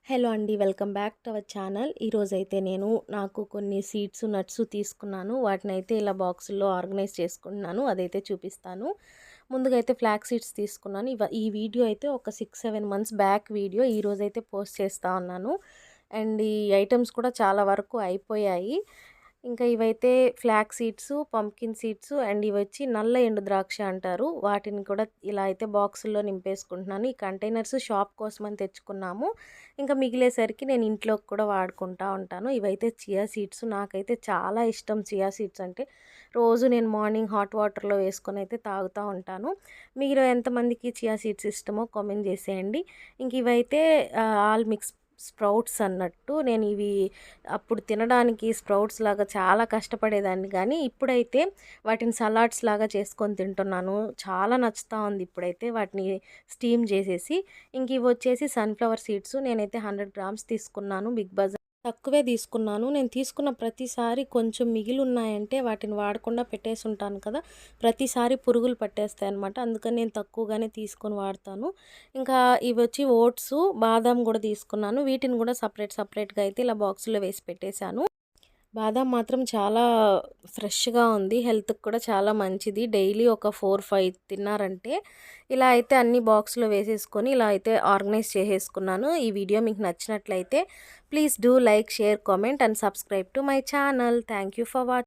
Hello అండి. Welcome back to our channel. ఈరోజైతే నేను నాకు కొన్ని సీడ్స్, నట్స్ తీసుకున్నాను. వాటినైతే ఇలా బాక్సుల్లో ఆర్గనైజ్ చేసుకుంటున్నాను. అదైతే చూపిస్తాను. ముందుగా అయితే ఫ్లాక్స్ సీడ్స్ తీసుకున్నాను. ఈ వీడియో అయితే ఒక 6, 7 మంత్స్ బ్యాక్ వీడియో. ఈరోజైతే పోస్ట్ చేస్తా ఉన్నాను. అండ్ ఈ ఐటమ్స్ కూడా చాలా వరకు అయిపోయాయి. ఇంకా ఇవైతే flax seeds, pumpkin seeds and ఇవొచ్చి నల్ల ఎండు ద్రాక్ష అంటారు. వాటిని కూడా ఇలా అయితే బాక్సుల్లో నింపేసుకుంటున్నాను. ఈ కంటైనర్స్ షాప్ కోసమని తెచ్చుకున్నాము. ఇంకా మిగిలేసరికి నేను ఇంట్లోకి కూడా వాడుకుంటా ఉంటాను. ఇవైతే చియా సీడ్స్. నాకైతే చాలా ఇష్టం చియా సీడ్స్ అంటే. రోజు నేను మార్నింగ్ హాట్ వాటర్‌లో వేసుకొని అయితే తాగుతూ ఉంటాను. మీలో ఎంతమందికి చియా సీడ్స్ ఇష్టమో కామెంట్ చేసేయండి. ఇంక ఇవైతే ఆల్ మిక్స్ స్ప్రౌట్స్ అన్నట్టు. నేను ఇవి అప్పుడు తినడానికి స్ప్రౌట్స్ లాగా చాలా కష్టపడేదాన్ని, కానీ ఇప్పుడైతే వాటిని సలాడ్స్ లాగా చేసుకొని తింటున్నాను. చాలా నచ్చుతా ఉంది ఇప్పుడైతే వాటిని స్టీమ్ చేసేసి. ఇంక ఇవి వచ్చేసి సన్‌ఫ్లవర్ సీడ్స్. నేనైతే 100 గ్రామ్స్ తీసుకున్నాను. బిగ్ బజార్ తక్కువే తీసుకున్నాను. నేను తీసుకున్న ప్రతిసారి కొంచెం మిగిలున్నాయంటే వాటిని వాడకుండా పెట్టేసుంటాను కదా! ప్రతిసారి పురుగులు పట్టేస్తాయన్నమాట. అందుకని నేను తక్కువగానే తీసుకొని వాడతాను. ఇంకా ఇవొచ్చి ఓట్స్, బాదాం కూడా తీసుకున్నాను. వీటిని కూడా సపరేట్‌గా అయితే ఇలా బాక్స్‌లో వేసి పెట్టేశాను. బాదాం మాత్రం చాలా ఫ్రెష్‌గా ఉంది. హెల్త్‌కి కూడా చాలా మంచిది. డైలీ ఒక 4, 5 తిన్నారంటే ఇలా అయితే అన్ని బాక్స్‌లో వేసేసుకొని ఇలా అయితే ఆర్గనైజ్ చేసేసుకున్నాను. ఈ వీడియో మీకు నచ్చినట్లయితే please do like, share, comment and subscribe to my channel. Thank you for watching.